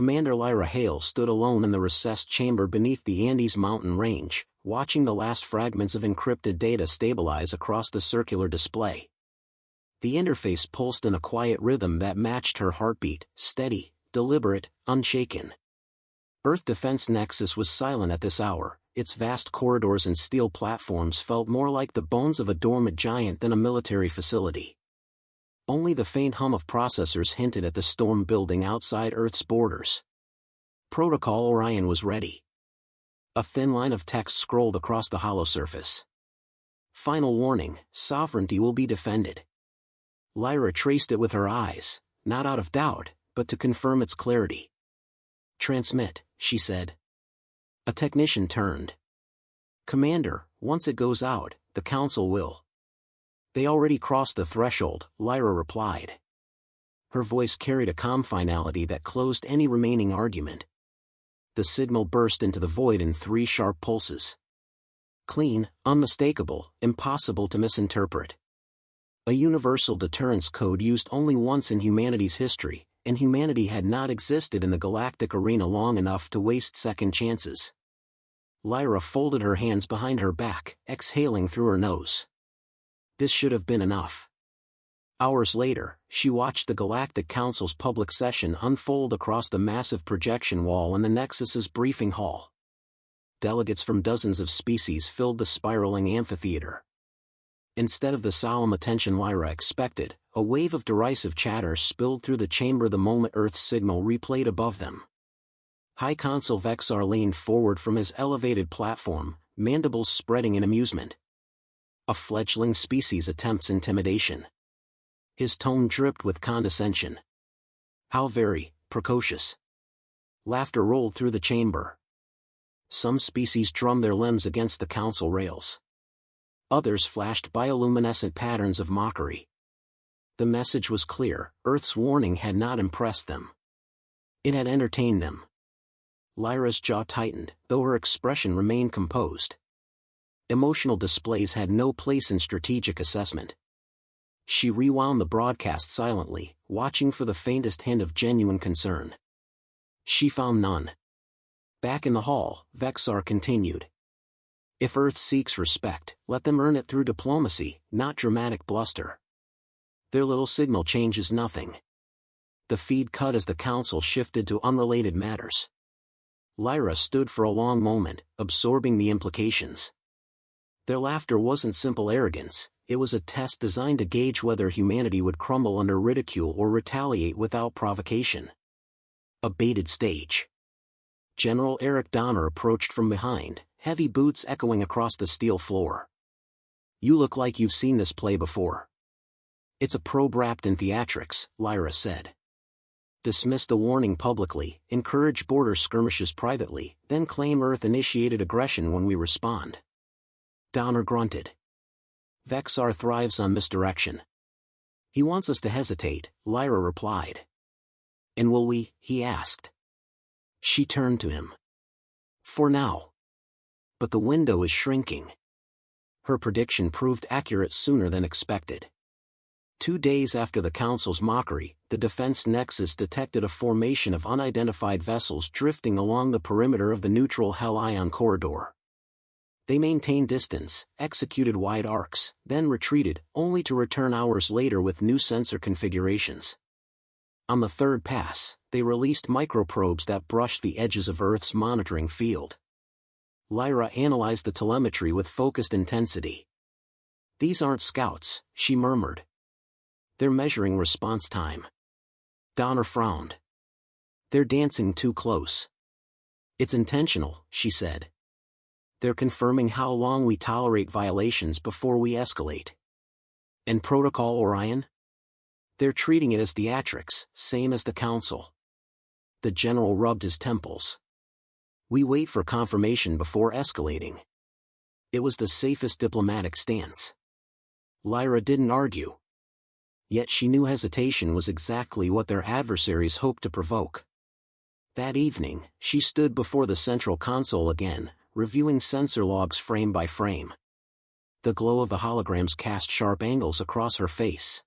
Commander Lyra Hale stood alone in the recessed chamber beneath the Andes mountain range, watching the last fragments of encrypted data stabilize across the circular display. The interface pulsed in a quiet rhythm that matched her heartbeat, steady, deliberate, unshaken. Earth Defense Nexus was silent at this hour. Its vast corridors and steel platforms felt more like the bones of a dormant giant than a military facility. Only the faint hum of processors hinted at the storm building outside Earth's borders. Protocol Orion was ready. A thin line of text scrolled across the hollow surface. Final warning, sovereignty will be defended. Lyra traced it with her eyes, not out of doubt, but to confirm its clarity. Transmit, she said. A technician turned. Commander, once it goes out, the Council will. They already crossed the threshold, Lyra replied. Her voice carried a calm finality that closed any remaining argument. The signal burst into the void in 3 sharp pulses. Clean, unmistakable, impossible to misinterpret. A universal deterrence code used only once in humanity's history, and humanity had not existed in the galactic arena long enough to waste second chances. Lyra folded her hands behind her back, exhaling through her nose. This should have been enough. Hours later, she watched the Galactic Council's public session unfold across the massive projection wall in the Nexus's briefing hall. Delegates from dozens of species filled the spiraling amphitheater. Instead of the solemn attention Lyra expected, a wave of derisive chatter spilled through the chamber the moment Earth's signal replayed above them. High Consul Vexar leaned forward from his elevated platform, mandibles spreading in amusement. A fledgling species attempts intimidation. His tone dripped with condescension. How very precocious. Laughter rolled through the chamber. Some species drummed their limbs against the council rails. Others flashed bioluminescent patterns of mockery. The message was clear: Earth's warning had not impressed them. It had entertained them. Lyra's jaw tightened, though her expression remained composed. Emotional displays had no place in strategic assessment. She rewound the broadcast silently, watching for the faintest hint of genuine concern. She found none. Back in the hall, Vexar continued. If Earth seeks respect, let them earn it through diplomacy, not dramatic bluster. Their little signal changes nothing. The feed cut as the council shifted to unrelated matters. Lyra stood for a long moment, absorbing the implications. Their laughter wasn't simple arrogance, it was a test designed to gauge whether humanity would crumble under ridicule or retaliate without provocation. A baited stage. General Eric Donner approached from behind, heavy boots echoing across the steel floor. You look like you've seen this play before. It's a probe wrapped in theatrics, Lyra said. Dismiss the warning publicly, encourage border skirmishes privately, then claim Earth-initiated aggression when we respond. Donner grunted. Vexar thrives on misdirection. He wants us to hesitate, Lyra replied. And will we? He asked. She turned to him. For now. But the window is shrinking. Her prediction proved accurate sooner than expected. 2 days after the Council's mockery, the Defense Nexus detected a formation of unidentified vessels drifting along the perimeter of the neutral Hell-Ion corridor. They maintained distance, executed wide arcs, then retreated, only to return hours later with new sensor configurations. On the third pass, they released microprobes that brushed the edges of Earth's monitoring field. Lyra analyzed the telemetry with focused intensity. These aren't scouts, she murmured. They're measuring response time. Donner frowned. They're dancing too close. It's intentional, she said. They're confirming how long we tolerate violations before we escalate. And Protocol Orion? They're treating it as theatrics, same as the Council. The general rubbed his temples. We wait for confirmation before escalating. It was the safest diplomatic stance. Lyra didn't argue. Yet she knew hesitation was exactly what their adversaries hoped to provoke. That evening, she stood before the central console again, reviewing sensor logs frame by frame. The glow of the holograms cast sharp angles across her face.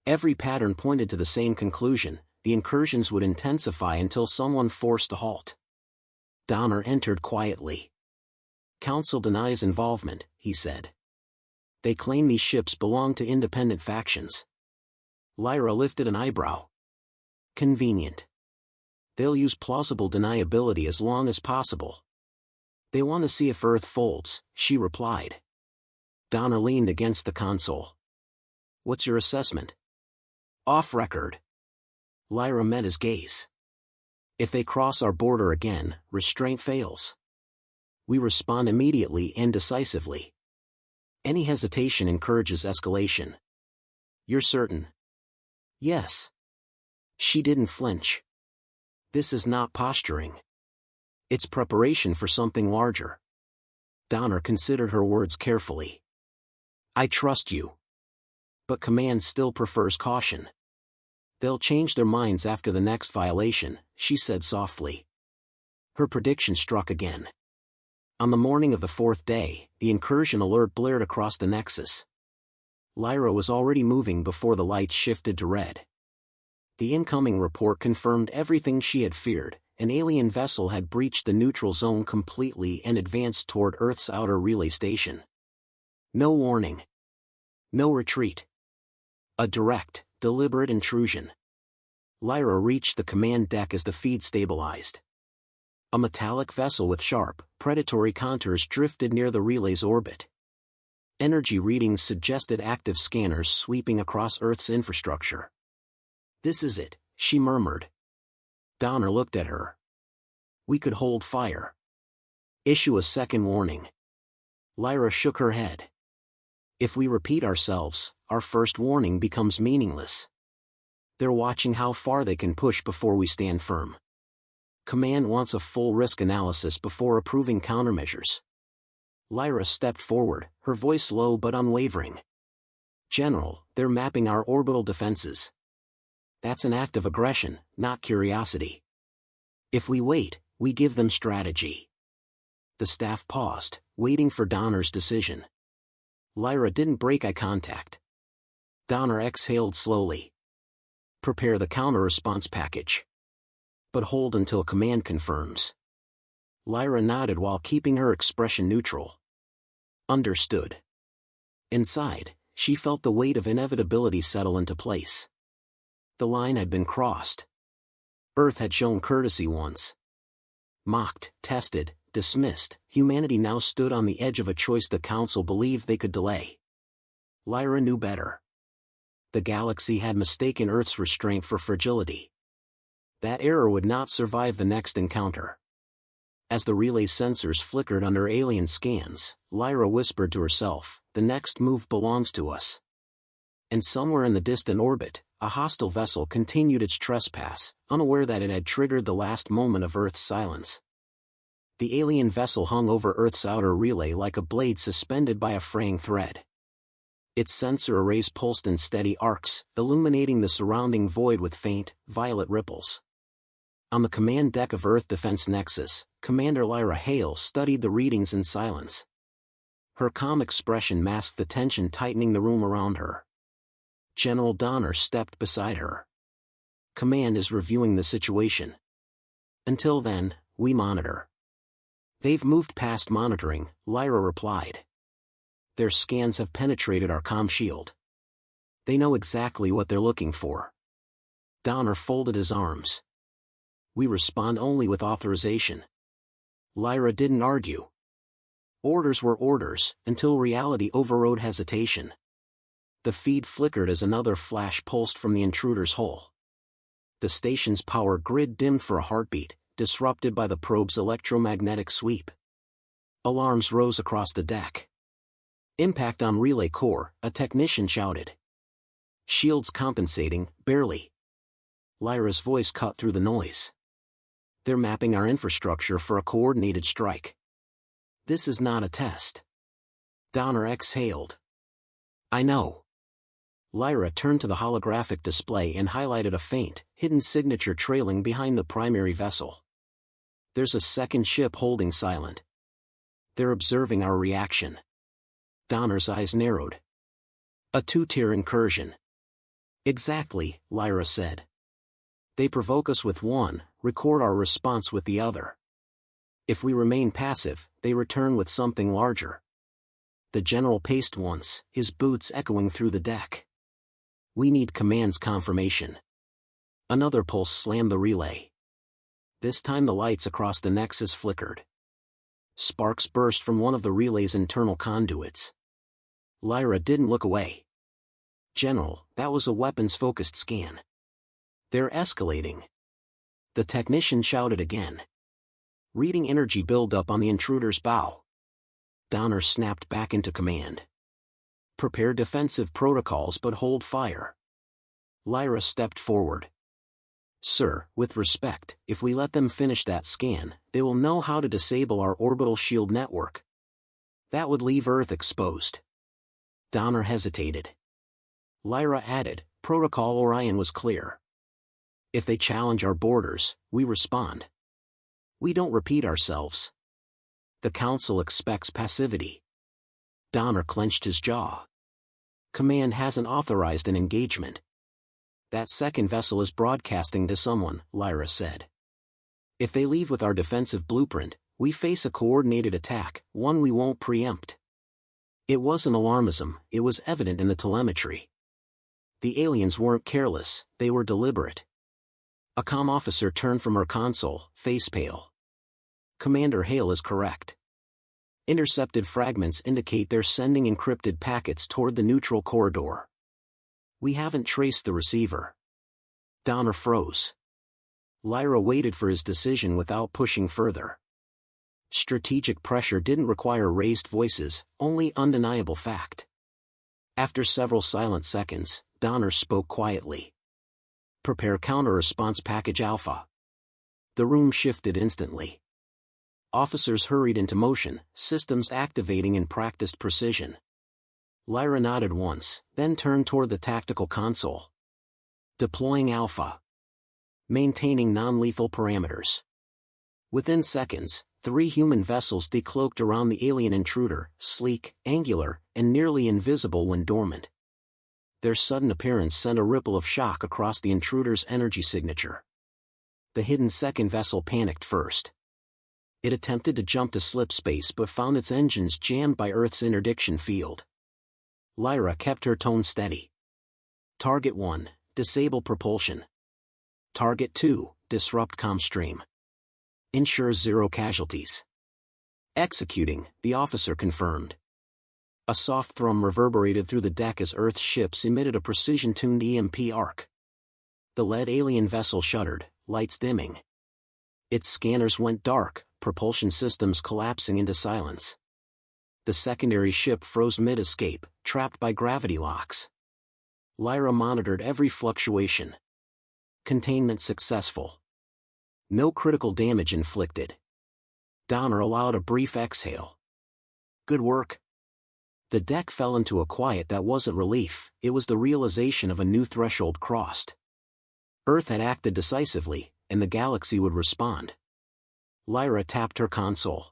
Every pattern pointed to the same conclusion: the incursions would intensify until someone forced a halt. Donner entered quietly. "Council denies involvement," he said. "They claim these ships belong to independent factions." Lyra lifted an eyebrow. "Convenient. They'll use plausible deniability as long as possible. They want to see if Earth folds," she replied. Donner leaned against the console. "What's your assessment?" "Off record." Lyra met his gaze. "If they cross our border again, restraint fails. We respond immediately and decisively. Any hesitation encourages escalation." "You're certain?" "Yes." She didn't flinch. "This is not posturing. It's preparation for something larger." Donner considered her words carefully. "I trust you. But Command still prefers caution." "They'll change their minds after the next violation," she said softly. Her prediction struck again. On the morning of the fourth day, the incursion alert blared across the Nexus. Lyra was already moving before the lights shifted to red. The incoming report confirmed everything she had feared. An alien vessel had breached the neutral zone completely and advanced toward Earth's outer relay station. No warning. No retreat. A direct, deliberate intrusion. Lyra reached the command deck as the feed stabilized. A metallic vessel with sharp, predatory contours drifted near the relay's orbit. Energy readings suggested active scanners sweeping across Earth's infrastructure. "This is it," she murmured. Donner looked at her. "We could hold fire. Issue a second warning." Lyra shook her head. "If we repeat ourselves, our first warning becomes meaningless. They're watching how far they can push before we stand firm. Command wants a full risk analysis before approving countermeasures." Lyra stepped forward, her voice low but unwavering. "General, they're mapping our orbital defenses. That's an act of aggression, not curiosity. If we wait, we give them strategy." The staff paused, waiting for Donner's decision. Lyra didn't break eye contact. Donner exhaled slowly. "Prepare the counter-response package. But hold until Command confirms." Lyra nodded while keeping her expression neutral. "Understood." Inside, she felt the weight of inevitability settle into place. The line had been crossed. Earth had shown courtesy once. Mocked, tested, dismissed, humanity now stood on the edge of a choice the Council believed they could delay. Lyra knew better. The galaxy had mistaken Earth's restraint for fragility. That error would not survive the next encounter. As the relay sensors flickered under alien scans, Lyra whispered to herself, "The next move belongs to us." And somewhere in the distant orbit, a hostile vessel continued its trespass, unaware that it had triggered the last moment of Earth's silence. The alien vessel hung over Earth's outer relay like a blade suspended by a fraying thread. Its sensor arrays pulsed in steady arcs, illuminating the surrounding void with faint, violet ripples. On the command deck of Earth Defense Nexus, Commander Lyra Hale studied the readings in silence. Her calm expression masked the tension tightening the room around her. General Donner stepped beside her. "Command is reviewing the situation. Until then, we monitor." "They've moved past monitoring," Lyra replied. "Their scans have penetrated our comm shield. They know exactly what they're looking for." Donner folded his arms. "We respond only with authorization." Lyra didn't argue. Orders were orders, until reality overrode hesitation. The feed flickered as another flash pulsed from the intruder's hull. The station's power grid dimmed for a heartbeat, disrupted by the probe's electromagnetic sweep. Alarms rose across the deck. "Impact on relay core," a technician shouted. "Shields compensating, barely." Lyra's voice cut through the noise. "They're mapping our infrastructure for a coordinated strike. This is not a test." Donner exhaled. "I know." Lyra turned to the holographic display and highlighted a faint, hidden signature trailing behind the primary vessel. "There's a second ship holding silent. They're observing our reaction." Donner's eyes narrowed. "A two-tier incursion." "Exactly," Lyra said. They provoke us with one, record our response with the other. If we remain passive, they return with something larger. The general paced once, his boots echoing through the deck. We need command's confirmation. Another pulse slammed the relay. This time the lights across the nexus flickered. Sparks burst from one of the relay's internal conduits. Lyra didn't look away. General, that was a weapons-focused scan. They're escalating. The technician shouted again. Reading energy buildup on the intruder's bow. Donner snapped back into command. Prepare defensive protocols but hold fire. Lyra stepped forward. Sir, with respect, if we let them finish that scan, they will know how to disable our orbital shield network. That would leave Earth exposed. Donner hesitated. Lyra added, Protocol Orion was clear. If they challenge our borders, we respond. We don't repeat ourselves. The Council expects passivity. Donner clenched his jaw. Command hasn't authorized an engagement. That second vessel is broadcasting to someone, Lyra said. If they leave with our defensive blueprint, we face a coordinated attack, one we won't preempt. It wasn't alarmism, it was evident in the telemetry. The aliens weren't careless, they were deliberate. A comm officer turned from her console, face pale. Commander Hale is correct. Intercepted fragments indicate they're sending encrypted packets toward the neutral corridor. We haven't traced the receiver. Donner froze. Lyra waited for his decision without pushing further. Strategic pressure didn't require raised voices, only undeniable fact. After several silent seconds, Donner spoke quietly. Prepare counter-response package Alpha. The room shifted instantly. Officers hurried into motion, systems activating in practiced precision. Lyra nodded once, then turned toward the tactical console. Deploying Alpha. Maintaining non-lethal parameters. Within seconds, 3 human vessels decloaked around the alien intruder, sleek, angular, and nearly invisible when dormant. Their sudden appearance sent a ripple of shock across the intruder's energy signature. The hidden second vessel panicked first. It attempted to jump to slip space but found its engines jammed by Earth's interdiction field. Lyra kept her tone steady. Target 1, disable propulsion. Target 2, disrupt commstream. Ensure 0 casualties. Executing, the officer confirmed. A soft thrum reverberated through the deck as Earth's ships emitted a precision-tuned EMP arc. The lead alien vessel shuddered, lights dimming. Its scanners went dark, propulsion systems collapsing into silence. The secondary ship froze mid-escape, trapped by gravity locks. Lyra monitored every fluctuation. Containment successful. No critical damage inflicted. Donner allowed a brief exhale. Good work. The deck fell into a quiet that wasn't relief, it was the realization of a new threshold crossed. Earth had acted decisively, and the galaxy would respond. Lyra tapped her console.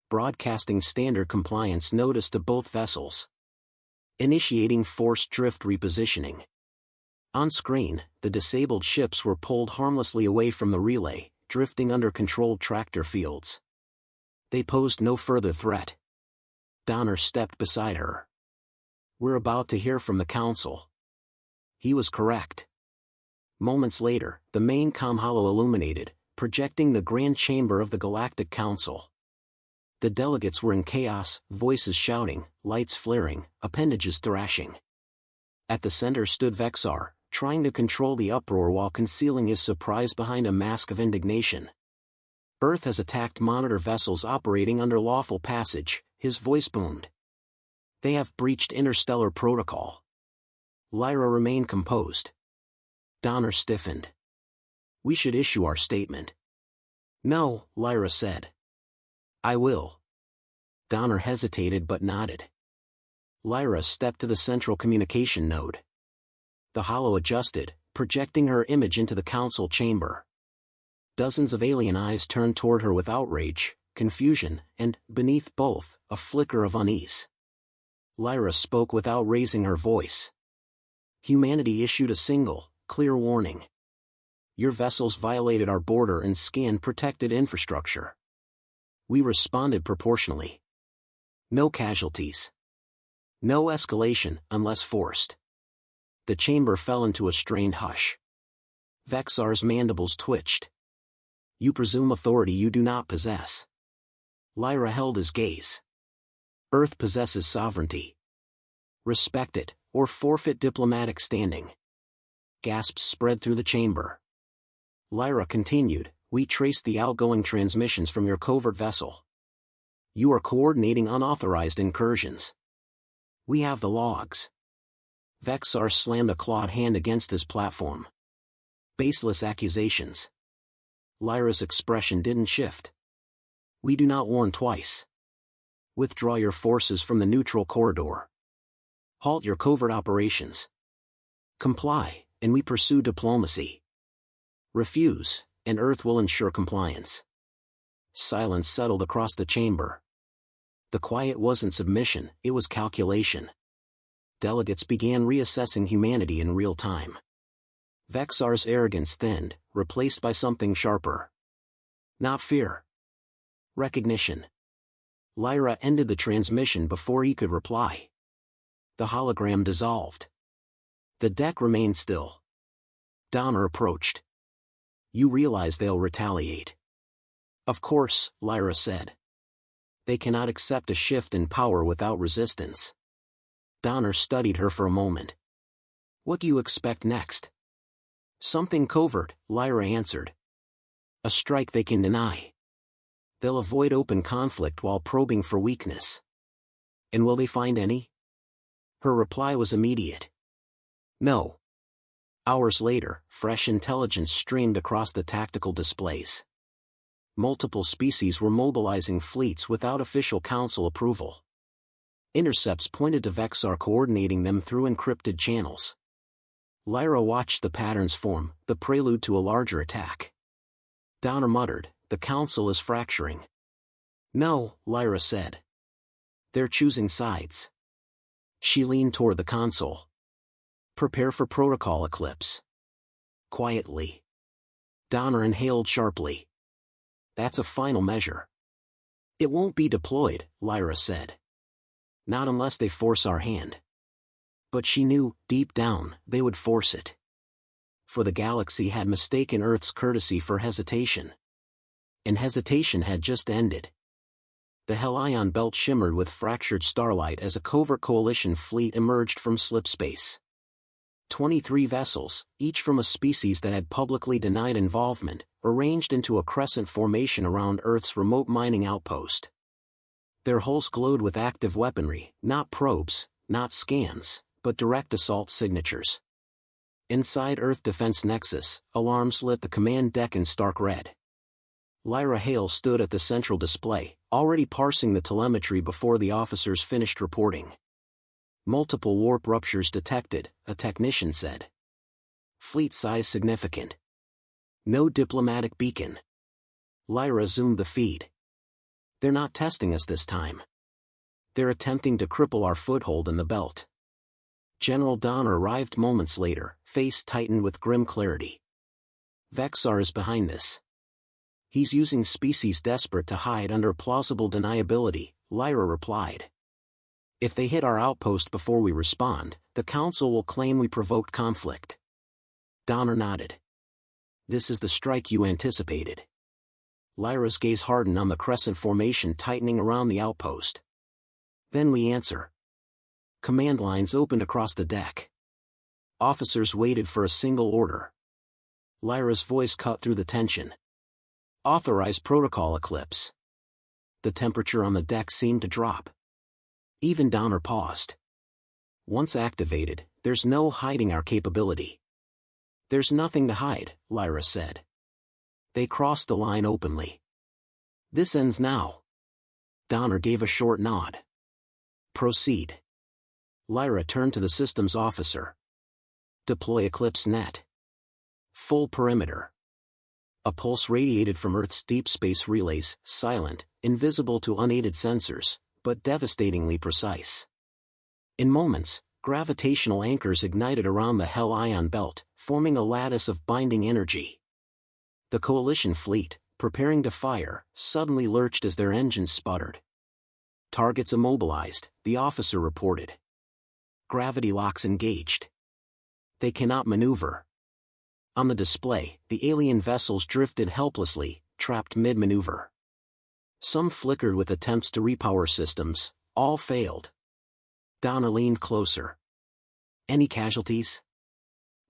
Broadcasting standard compliance notice to both vessels. Initiating forced drift repositioning. On screen, the disabled ships were pulled harmlessly away from the relay, drifting under controlled tractor fields. They posed no further threat. Donner stepped beside her. We're about to hear from the Council. He was correct. Moments later, the main comm holo illuminated, projecting the grand chamber of the Galactic Council. The delegates were in chaos, voices shouting, lights flaring, appendages thrashing. At the center stood Vexar, trying to control the uproar while concealing his surprise behind a mask of indignation. Earth has attacked monitor vessels operating under lawful passage, his voice boomed. They have breached interstellar protocol. Lyra remained composed. Donner stiffened. We should issue our statement. No, Lyra said. I will. Donner hesitated but nodded. Lyra stepped to the central communication node. The holo adjusted, projecting her image into the council chamber. Dozens of alien eyes turned toward her with outrage, confusion, and, beneath both, a flicker of unease. Lyra spoke without raising her voice. Humanity issued a single, clear warning. Your vessels violated our border and scanned protected infrastructure. We responded proportionally. No casualties. No escalation, unless forced. The chamber fell into a strained hush. Vexar's mandibles twitched. You presume authority you do not possess. Lyra held his gaze. Earth possesses sovereignty. Respect it, or forfeit diplomatic standing. Gasps spread through the chamber. Lyra continued, we traced the outgoing transmissions from your covert vessel. You are coordinating unauthorized incursions. We have the logs. Vexar slammed a clawed hand against his platform. Baseless accusations. Lyra's expression didn't shift. We do not warn twice. Withdraw your forces from the neutral corridor. Halt your covert operations. Comply, and we pursue diplomacy. Refuse, and Earth will ensure compliance. Silence settled across the chamber. The quiet wasn't submission, it was calculation. Delegates began reassessing humanity in real time. Vexar's arrogance thinned, replaced by something sharper. Not fear. Recognition. Lyra ended the transmission before he could reply. The hologram dissolved. The deck remained still. Donner approached. You realize they'll retaliate. Of course, Lyra said. They cannot accept a shift in power without resistance. Donner studied her for a moment. What do you expect next? Something covert, Lyra answered. A strike they can deny. They'll avoid open conflict while probing for weakness. And will they find any? Her reply was immediate. No. Hours later, fresh intelligence streamed across the tactical displays. Multiple species were mobilizing fleets without official council approval. Intercepts pointed to Vexar coordinating them through encrypted channels. Lyra watched the patterns form, the prelude to a larger attack. Donner muttered, the council is fracturing. No, Lyra said. They're choosing sides. She leaned toward the console. Prepare for protocol eclipse. Quietly. Donner inhaled sharply. That's a final measure. It won't be deployed, Lyra said. Not unless they force our hand. But she knew, deep down, they would force it. For the galaxy had mistaken Earth's courtesy for hesitation. And hesitation had just ended. The Helion belt shimmered with fractured starlight as a covert coalition fleet emerged from slipspace. 23 vessels, each from a species that had publicly denied involvement, arranged into a crescent formation around Earth's remote mining outpost. Their hulls glowed with active weaponry, not probes, not scans, but direct assault signatures. Inside Earth Defense Nexus, alarms lit the command deck in stark red. Lyra Hale stood at the central display, already parsing the telemetry before the officers finished reporting. Multiple warp ruptures detected, a technician said. Fleet size significant. No diplomatic beacon. Lyra zoomed the feed. They're not testing us this time. They're attempting to cripple our foothold in the belt. General Donner arrived moments later, face tightened with grim clarity. Vexar is behind this. He's using species desperate to hide under plausible deniability, Lyra replied. If they hit our outpost before we respond, the Council will claim we provoked conflict. Donner nodded. This is the strike you anticipated. Lyra's gaze hardened on the crescent formation tightening around the outpost. Then we answer. Command lines opened across the deck. Officers waited for a single order. Lyra's voice cut through the tension. Authorize protocol eclipse. The temperature on the deck seemed to drop. Even Donner paused. Once activated, there's no hiding our capability. There's nothing to hide, Lyra said. They crossed the line openly. This ends now. Donner gave a short nod. Proceed. Lyra turned to the systems officer. Deploy Eclipse Net. Full perimeter. A pulse radiated from Earth's deep space relays, silent, invisible to unaided sensors, but devastatingly precise. In moments, gravitational anchors ignited around the Hell Ion belt, forming a lattice of binding energy. The Coalition fleet, preparing to fire, suddenly lurched as their engines sputtered. Targets immobilized, the officer reported. Gravity locks engaged. They cannot maneuver. On the display, the alien vessels drifted helplessly, trapped mid-maneuver. Some flickered with attempts to repower systems, all failed. Donna leaned closer. Any casualties?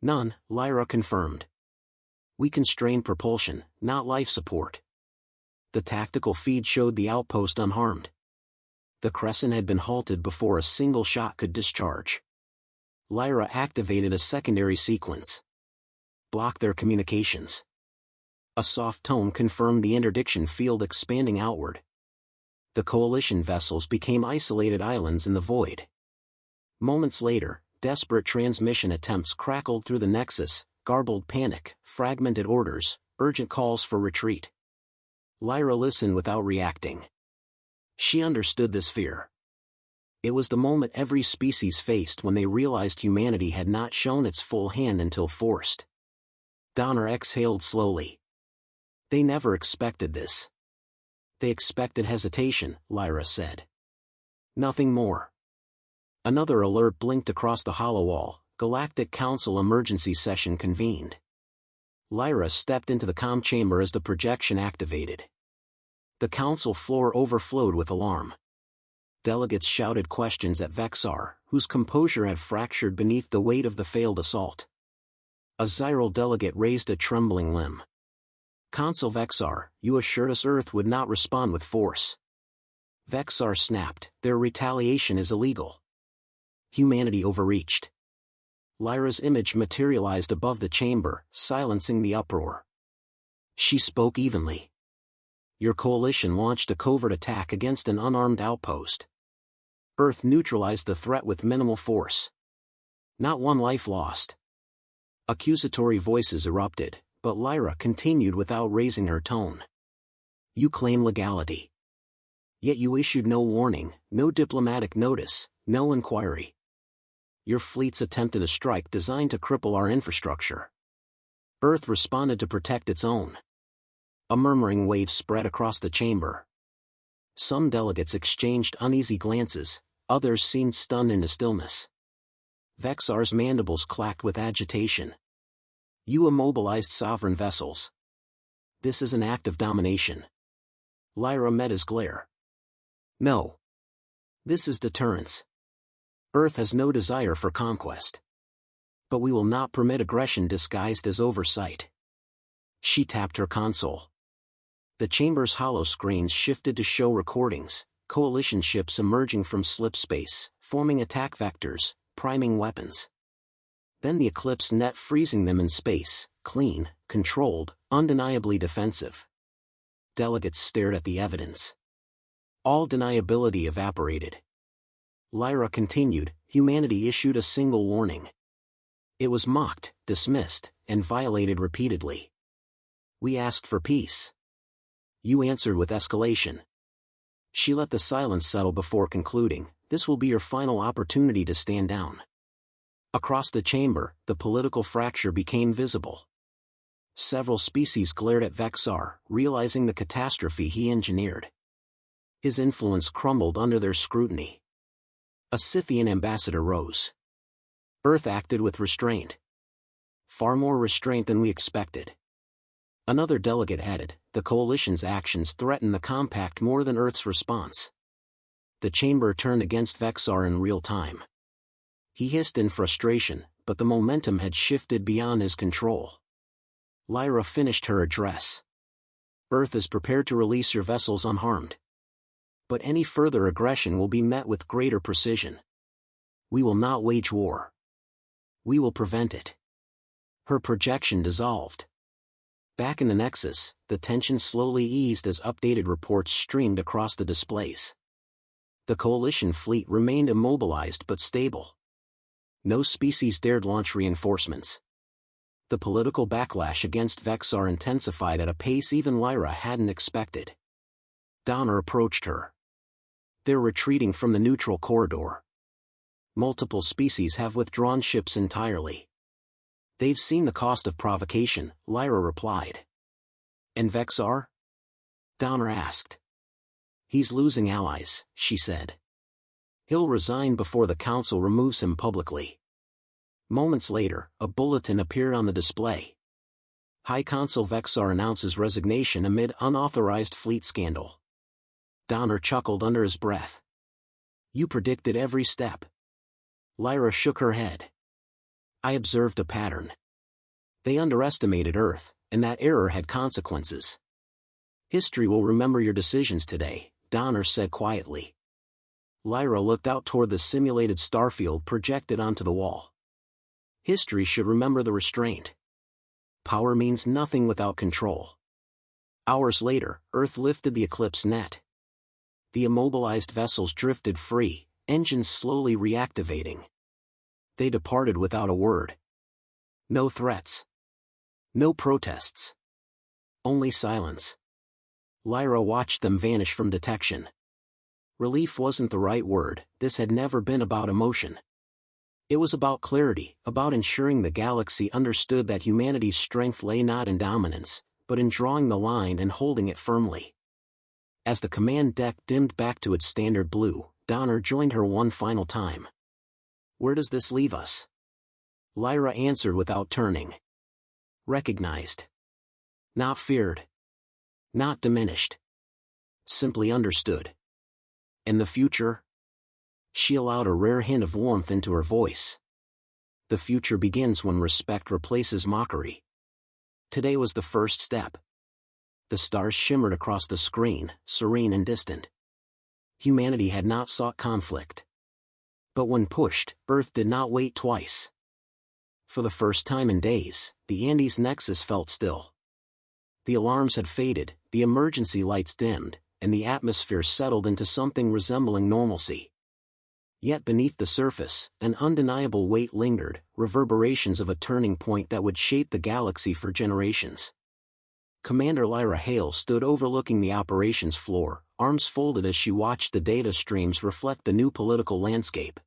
None, Lyra confirmed. We constrained propulsion, not life support. The tactical feed showed the outpost unharmed. The Crescent had been halted before a single shot could discharge. Lyra activated a secondary sequence. Block their communications. A soft tone confirmed the interdiction field expanding outward. The Coalition vessels became isolated islands in the void. Moments later, desperate transmission attempts crackled through the Nexus, garbled panic, fragmented orders, urgent calls for retreat. Lyra listened without reacting. She understood this fear. It was the moment every species faced when they realized humanity had not shown its full hand until forced. Donner exhaled slowly. They never expected this. They expected hesitation, Lyra said. Nothing more. Another alert blinked across the holowall. Galactic Council emergency session convened. Lyra stepped into the comm chamber as the projection activated. The council floor overflowed with alarm. Delegates shouted questions at Vexar, whose composure had fractured beneath the weight of the failed assault. A Zyral delegate raised a trembling limb. Consul Vexar, you assured us Earth would not respond with force. Vexar snapped, their retaliation is illegal. Humanity overreached. Lyra's image materialized above the chamber, silencing the uproar. She spoke evenly. Your coalition launched a covert attack against an unarmed outpost. Earth neutralized the threat with minimal force. Not one life lost. Accusatory voices erupted, but Lyra continued without raising her tone. You claim legality. Yet you issued no warning, no diplomatic notice, no inquiry. Your fleets attempted a strike designed to cripple our infrastructure. Earth responded to protect its own. A murmuring wave spread across the chamber. Some delegates exchanged uneasy glances, others seemed stunned into stillness. Vexar's mandibles clacked with agitation. You immobilized sovereign vessels. This is an act of domination. Lyra met his glare. No. This is deterrence. Earth has no desire for conquest. But we will not permit aggression disguised as oversight. She tapped her console. The chamber's hollow screens shifted to show recordings, coalition ships emerging from slip space, forming attack vectors, priming weapons. Then the Eclipse net freezing them in space, clean, controlled, undeniably defensive. Delegates stared at the evidence. All deniability evaporated. Lyra continued, humanity issued a single warning. It was mocked, dismissed, and violated repeatedly. We asked for peace. You answered with escalation. She let the silence settle before concluding, this will be your final opportunity to stand down. Across the chamber, the political fracture became visible. Several species glared at Vexar, realizing the catastrophe he engineered. His influence crumbled under their scrutiny. A Scythian ambassador rose. Earth acted with restraint. Far more restraint than we expected. Another delegate added, the coalition's actions threaten the compact more than Earth's response. The chamber turned against Vexar in real time. He hissed in frustration, but the momentum had shifted beyond his control. Lyra finished her address. Earth is prepared to release your vessels unharmed. But any further aggression will be met with greater precision. We will not wage war. We will prevent it. Her projection dissolved. Back in the Nexus, the tension slowly eased as updated reports streamed across the displays. The Coalition fleet remained immobilized but stable. No species dared launch reinforcements. The political backlash against Vexar intensified at a pace even Lyra hadn't expected. Donner approached her. They're retreating from the neutral corridor. Multiple species have withdrawn ships entirely. They've seen the cost of provocation, Lyra replied. And Vexar? Donner asked. He's losing allies, she said. He'll resign before the council removes him publicly. Moments later, a bulletin appeared on the display. High Consul Vexar announces resignation amid unauthorized fleet scandal. Donner chuckled under his breath. You predicted every step. Lyra shook her head. I observed a pattern. They underestimated Earth, and that error had consequences. History will remember your decisions today, Donner said quietly. Lyra looked out toward the simulated starfield projected onto the wall. History should remember the restraint. Power means nothing without control. Hours later, Earth lifted the eclipse net. The immobilized vessels drifted free, engines slowly reactivating. They departed without a word. No threats. No protests. Only silence. Lyra watched them vanish from detection. Relief wasn't the right word, this had never been about emotion. It was about clarity, about ensuring the galaxy understood that humanity's strength lay not in dominance, but in drawing the line and holding it firmly. As the command deck dimmed back to its standard blue, Donner joined her one final time. Where does this leave us? Lyra answered without turning. Recognized. Not feared. Not diminished. Simply understood. And the future? She allowed a rare hint of warmth into her voice. The future begins when respect replaces mockery. Today was the first step. The stars shimmered across the screen, serene and distant. Humanity had not sought conflict. But when pushed, Earth did not wait twice. For the first time in days, the Andes nexus felt still. The alarms had faded, the emergency lights dimmed, and the atmosphere settled into something resembling normalcy. Yet beneath the surface, an undeniable weight lingered, reverberations of a turning point that would shape the galaxy for generations. Commander Lyra Hale stood overlooking the operations floor, arms folded as she watched the data streams reflect the new political landscape.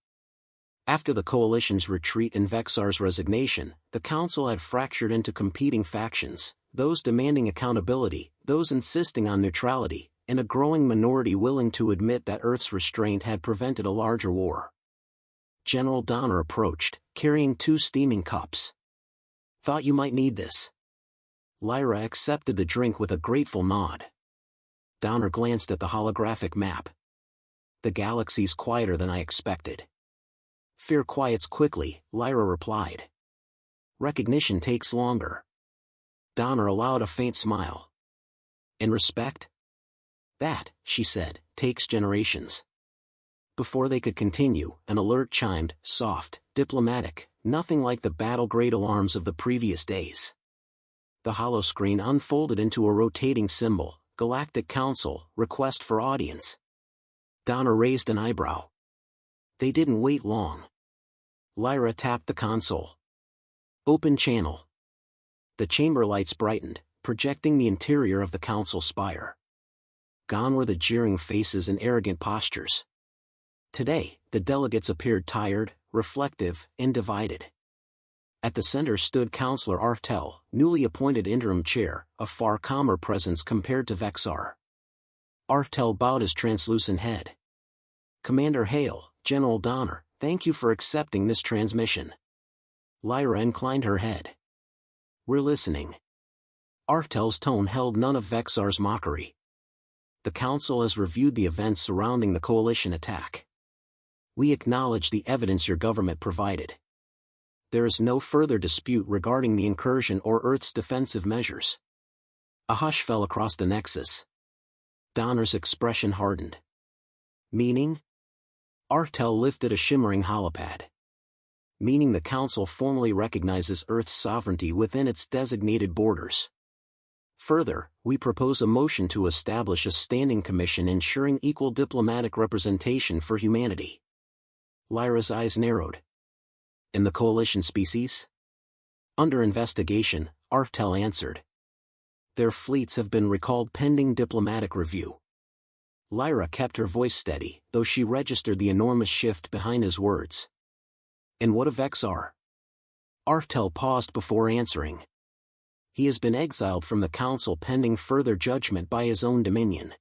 After the Coalition's retreat and Vexar's resignation, the Council had fractured into competing factions, those demanding accountability, those insisting on neutrality, and a growing minority willing to admit that Earth's restraint had prevented a larger war. General Donner approached, carrying 2 steaming cups. Thought you might need this. Lyra accepted the drink with a grateful nod. Donner glanced at the holographic map. The galaxy's quieter than I expected. Fear quiets quickly, Lyra replied. Recognition takes longer. Donner allowed a faint smile. And respect? That, she said, takes generations. Before they could continue, an alert chimed, soft, diplomatic, nothing like the battle-grade alarms of the previous days. The holoscreen unfolded into a rotating symbol, Galactic Council, request for audience. Donner raised an eyebrow. They didn't wait long. Lyra tapped the console. Open channel. The chamber lights brightened, projecting the interior of the council spire. Gone were the jeering faces and arrogant postures. Today, the delegates appeared tired, reflective, and divided. At the center stood Councillor Artel, newly appointed interim chair, a far calmer presence compared to Vexar. Artel bowed his translucent head. Commander Hale, General Donner, thank you for accepting this transmission. Lyra inclined her head. We're listening. Artel's tone held none of Vexar's mockery. The Council has reviewed the events surrounding the Coalition attack. We acknowledge the evidence your government provided. There is no further dispute regarding the incursion or Earth's defensive measures. A hush fell across the Nexus. Donner's expression hardened. Meaning? Artel lifted a shimmering holopad. Meaning the Council formally recognizes Earth's sovereignty within its designated borders. Further, we propose a motion to establish a standing commission ensuring equal diplomatic representation for humanity. Lyra's eyes narrowed. In the Coalition species? Under investigation, Artel answered. Their fleets have been recalled pending diplomatic review. Lyra kept her voice steady, though she registered the enormous shift behind his words. And what of Vexar? Artel paused before answering. He has been exiled from the Council pending further judgment by his own dominion.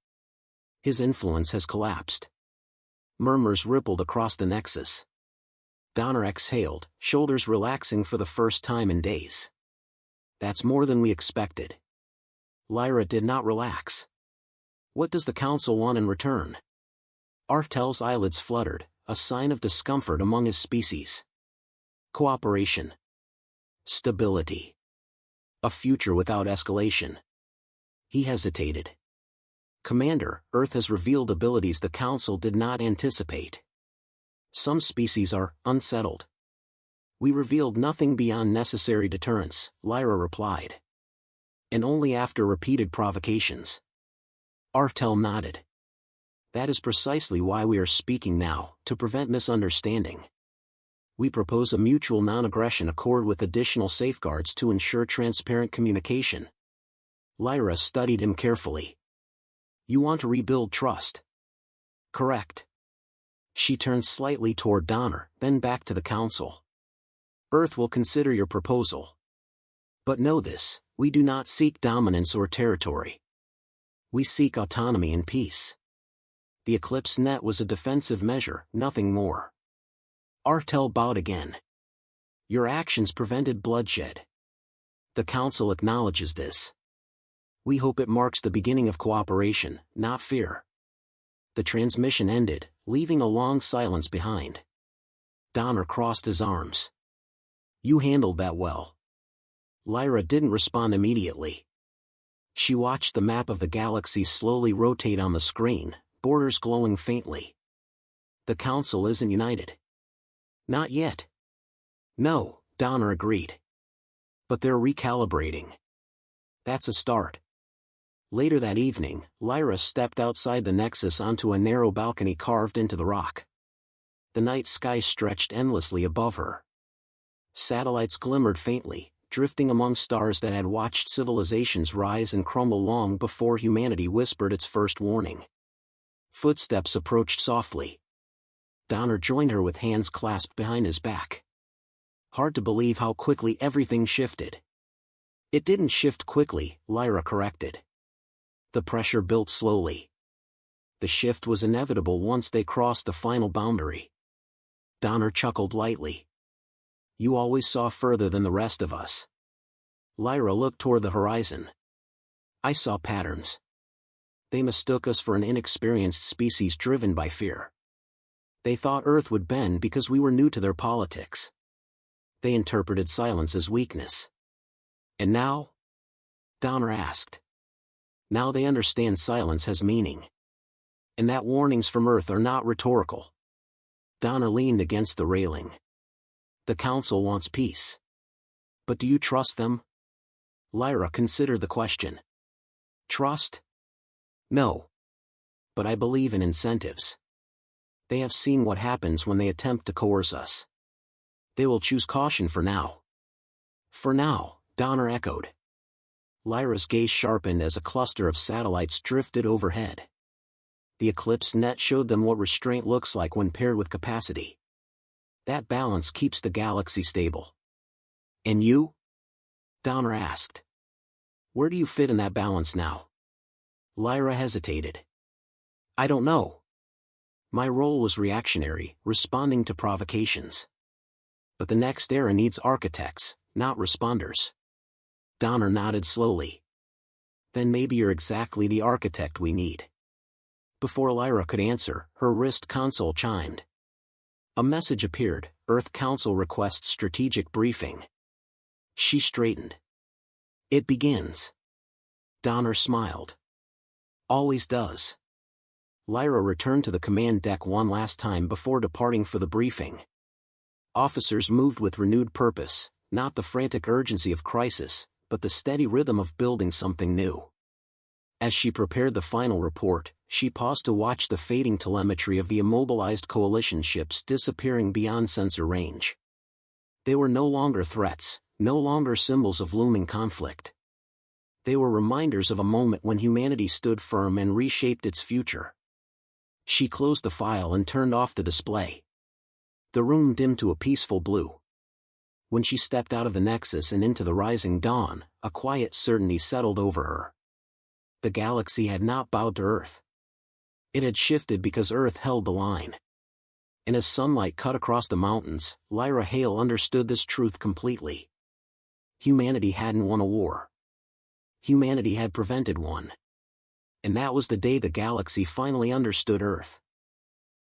His influence has collapsed. Murmurs rippled across the Nexus. Donner exhaled, shoulders relaxing for the first time in days. That's more than we expected. Lyra did not relax. What does the Council want in return? Artel's eyelids fluttered, a sign of discomfort among his species. Cooperation. Stability. A future without escalation. He hesitated. Commander, Earth has revealed abilities the Council did not anticipate. Some species are unsettled. We revealed nothing beyond necessary deterrence, Lyra replied. And only after repeated provocations. Artel nodded. That is precisely why we are speaking now, to prevent misunderstanding. We propose a mutual non-aggression accord with additional safeguards to ensure transparent communication. Lyra studied him carefully. You want to rebuild trust? Correct. She turned slightly toward Donner, then back to the Council. Earth will consider your proposal. But know this, we do not seek dominance or territory. We seek autonomy and peace. The Eclipse net was a defensive measure, nothing more. Artel bowed again. Your actions prevented bloodshed. The Council acknowledges this. We hope it marks the beginning of cooperation, not fear. The transmission ended, leaving a long silence behind. Donner crossed his arms. You handled that well. Lyra didn't respond immediately. She watched the map of the galaxy slowly rotate on the screen, borders glowing faintly. The Council isn't united. Not yet. No, Donner agreed. But they're recalibrating. That's a start. Later that evening, Lyra stepped outside the Nexus onto a narrow balcony carved into the rock. The night sky stretched endlessly above her. Satellites glimmered faintly, drifting among stars that had watched civilizations rise and crumble long before humanity whispered its first warning. Footsteps approached softly. Donner joined her with hands clasped behind his back. Hard to believe how quickly everything shifted. It didn't shift quickly, Lyra corrected. The pressure built slowly. The shift was inevitable once they crossed the final boundary. Donner chuckled lightly. You always saw further than the rest of us. Lyra looked toward the horizon. I saw patterns. They mistook us for an inexperienced species driven by fear. They thought Earth would bend because we were new to their politics. They interpreted silence as weakness. And now? Donner asked. Now they understand silence has meaning. And that warnings from Earth are not rhetorical. Donner leaned against the railing. The Council wants peace. But do you trust them? Lyra considered the question. Trust? No. But I believe in incentives. They have seen what happens when they attempt to coerce us. They will choose caution for now. For now, Donner echoed. Lyra's gaze sharpened as a cluster of satellites drifted overhead. The Eclipse net showed them what restraint looks like when paired with capacity. That balance keeps the galaxy stable. And you? Donner asked. Where do you fit in that balance now? Lyra hesitated. I don't know. My role was reactionary, responding to provocations. But the next era needs architects, not responders. Donner nodded slowly. Then maybe you're exactly the architect we need. Before Lyra could answer, her wrist console chimed. A message appeared, Earth Council requests strategic briefing. She straightened. It begins. Donner smiled. Always does. Lyra returned to the command deck one last time before departing for the briefing. Officers moved with renewed purpose, not the frantic urgency of crisis, but the steady rhythm of building something new. As she prepared the final report, she paused to watch the fading telemetry of the immobilized coalition ships disappearing beyond sensor range. They were no longer threats, no longer symbols of looming conflict. They were reminders of a moment when humanity stood firm and reshaped its future. She closed the file and turned off the display. The room dimmed to a peaceful blue. When she stepped out of the Nexus and into the rising dawn, A quiet certainty settled over her. The galaxy had not bowed to Earth. It had shifted because Earth held the line. And as sunlight cut across the mountains, Lyra Hale understood this truth completely. Humanity hadn't won a war. Humanity had prevented one. And that was the day the galaxy finally understood Earth.